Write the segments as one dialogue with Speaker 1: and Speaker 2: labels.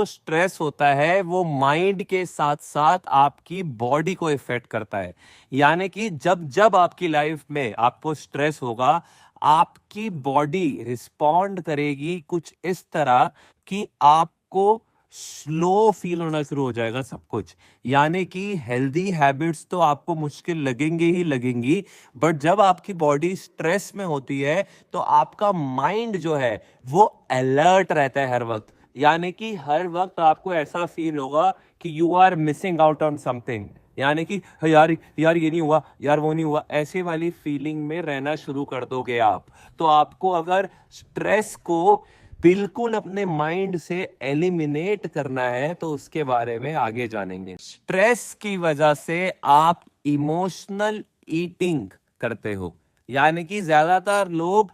Speaker 1: जो स्ट्रेस होता है वो माइंड के साथ साथ आपकी बॉडी को इफेक्ट करता है। यानी कि जब जब आपकी लाइफ में आपको स्ट्रेस होगा, आपकी बॉडी रिस्पॉन्ड करेगी कुछ इस तरह कि आपको स्लो फील होना शुरू हो जाएगा सब कुछ। यानी कि हेल्दी हैबिट्स तो आपको मुश्किल लगेंगी ही लगेंगी, बट जब आपकी बॉडी स्ट्रेस में होती है तो आपका माइंड जो है वो अलर्ट रहता है हर वक्त। यानी कि हर वक्त आपको ऐसा फील होगा कि you are missing out on something. यानी कि यार यार ये नहीं हुआ, यार वो नहीं हुआ, ऐसे वाली फीलिंग में रहना शुरू कर दोगे आप। तो आपको अगर स्ट्रेस को बिल्कुल अपने माइंड से एलिमिनेट करना है तो उसके बारे में आगे जानेंगे। स्ट्रेस की वजह से आप इमोशनल ईटिंग करते हो। यानी कि ज्यादातर लोग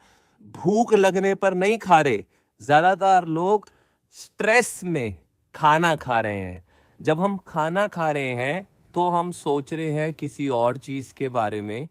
Speaker 1: भूख लगने पर नहीं खा रहे, ज्यादातर लोग स्ट्रेस में खाना खा रहे हैं। जब हम खाना खा रहे हैं तो हम सोच रहे हैं किसी और चीज के बारे में।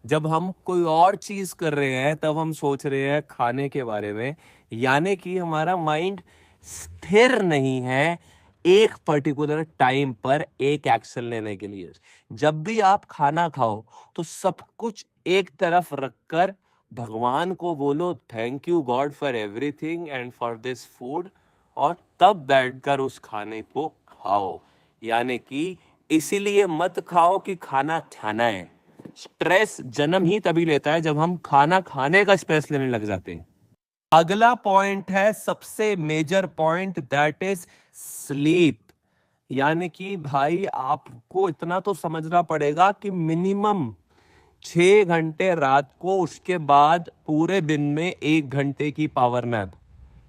Speaker 1: जब हम कोई और चीज कर रहे हैं तब हम सोच रहे हैं खाने के बारे में। यानी कि हमारा माइंड स्थिर नहीं है एक पर्टिकुलर टाइम पर एक एक्शन लेने के लिए। जब भी आप खाना खाओ तो सब कुछ एक तरफ रखकर भगवान को बोलो thank you God for everything and for this food, और तब बैठकर उस खाने को खाओ। यानी कि इसीलिए मत खाओ कि खाना खाना है। स्ट्रेस जन्म ही तभी लेता है जब हम खाना खाने का स्ट्रेस लेने लग जाते हैं। अगला पॉइंट है सबसे major point, that is sleep. यानी कि भाई आपको इतना तो समझना पड़ेगा कि मिनिमम 6 घंटे रात को, उसके बाद पूरे दिन में 1 घंटे की पावर नैप,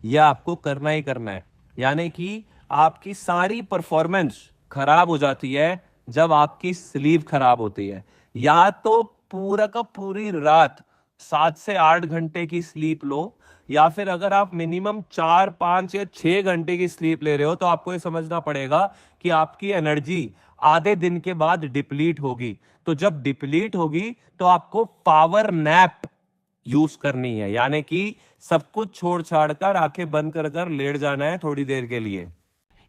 Speaker 1: यह आपको करना ही करना है। यानी कि आपकी सारी परफॉर्मेंस खराब हो जाती है जब आपकी स्लीप खराब होती है। या तो पूरा का पूरी रात 7 से 8 घंटे की स्लीप लो, या फिर अगर आप मिनिमम 4 5 या 6 घंटे की स्लीप ले रहे हो तो आपको ये समझना पड़ेगा कि आपकी एनर्जी आधे दिन के बाद डिप्लीट होगी। तो जब डिप्लीट होगी तो आपको पावर नैप यूज करनी है। यानी कि सब कुछ छोड़ छाड़ कर आंखें बंद कर कर लेट जाना है थोड़ी देर के लिए।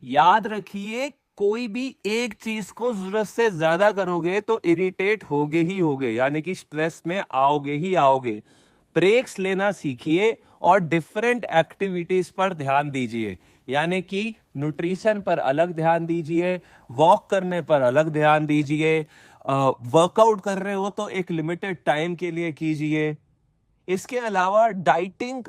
Speaker 1: याद रखिए, कोई भी एक चीज को जरूरत से ज्यादा करोगे तो इरिटेट होगे ही होगे, यानी कि स्ट्रेस में आओगे ही आओगे। ब्रेक्स लेना सीखिए और डिफरेंट एक्टिविटीज पर ध्यान दीजिए। यानी कि न्यूट्रिशन पर अलग ध्यान दीजिए, वॉक करने पर अलग ध्यान दीजिए, वर्कआउट कर रहे हो तो एक लिमिटेड टाइम के लिए कीजिए। इसके अलावा डाइटिंग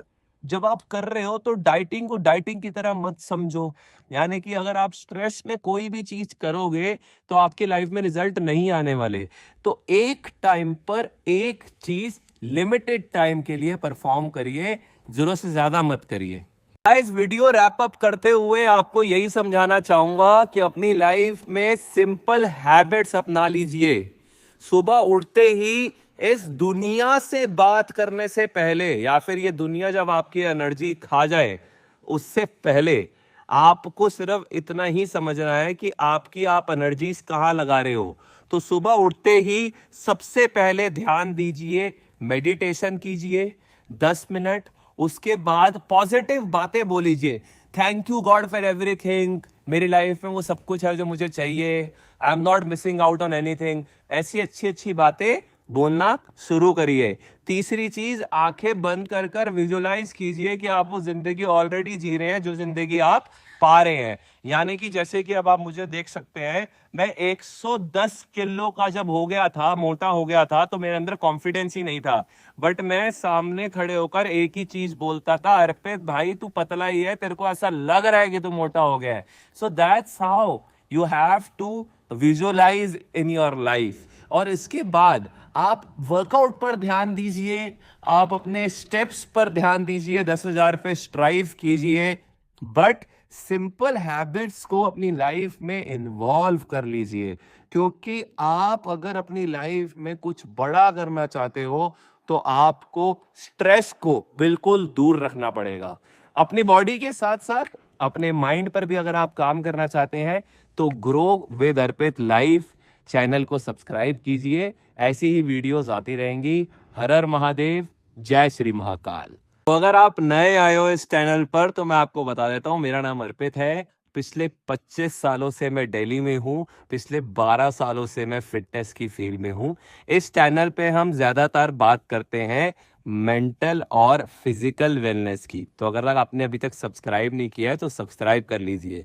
Speaker 1: जब आप कर रहे हो तो डाइटिंग को डाइटिंग की तरह मत समझो। यानी कि अगर आप स्ट्रेस में कोई भी चीज करोगे तो आपकी लाइफ में रिजल्ट नहीं आने वाले। तो एक टाइम पर एक चीज लिमिटेड टाइम के लिए परफॉर्म करिए, जरूरत से ज्यादा मत करिए। इस वीडियो रैप अप करते हुए आपको यही समझाना चाहूंगा कि अपनी लाइफ में सिंपल हैबिट्स अपना लीजिए। सुबह उठते ही इस दुनिया से बात करने से पहले, या फिर ये दुनिया जब आपकी एनर्जी खा जाए उससे पहले, आपको सिर्फ इतना ही समझना है कि आप एनर्जीज कहाँ लगा रहे हो। तो सुबह उठते ही सबसे पहले ध्यान दीजिए, मेडिटेशन कीजिए 10 मिनट। उसके बाद पॉजिटिव बातें बोलीजिए, thank you God for everything, मेरी लाइफ में वो सब कुछ है जो मुझे चाहिए, I am not missing out on anything. ऐसी अच्छी अच्छी बातें बोलना शुरू करिए। तीसरी चीज, आंखें बंद कर कर विजुलाइज कीजिए कि आप वो जिंदगी ऑलरेडी जी रहे हैं जो जिंदगी आप पा रहे हैं। यानी कि जैसे कि अब आप मुझे देख सकते हैं, मैं 110 किलो का जब हो गया था, मोटा हो गया था, तो मेरे अंदर कॉन्फिडेंस ही नहीं था। बट मैं सामने खड़े होकर एक ही चीज बोलता था, अर्पित भाई तू पतला ही है, तेरे को ऐसा लग रहा है कि तू मोटा हो गया है। So that's how you have to visualise in your life. और इसके बाद आप वर्कआउट पर ध्यान दीजिए, आप अपने स्टेप्स पर ध्यान दीजिए, 10,000 पे स्ट्राइव कीजिए, बट सिंपल हैबिट्स को अपनी लाइफ में इन्वॉल्व कर लीजिए। क्योंकि आप अगर अपनी लाइफ में कुछ बड़ा करना चाहते हो तो आपको स्ट्रेस को बिल्कुल दूर रखना पड़ेगा। अपनी बॉडी के साथ साथ अपने माइंड पर भी अगर आप काम करना चाहते हैं तो grow with Arpit life channel को सब्सक्राइब कीजिए। ऐसी ही वीडियोस आती रहेंगी। हर हर महादेव, जय श्री महाकाल। तो अगर आप नए आए हो इस चैनल पर तो मैं आपको बता देता हूं, मेरा नाम अर्पित है। पिछले 25 सालों से मैं दिल्ली में हूँ, पिछले 12 सालों से मैं फिटनेस की फील्ड में हूँ। इस चैनल पे हम ज़्यादातर बात करते हैं मेंटल और फिजिकल वेलनेस की। तो अगर आपने अभी तक सब्सक्राइब नहीं किया है तो सब्सक्राइब कर लीजिए।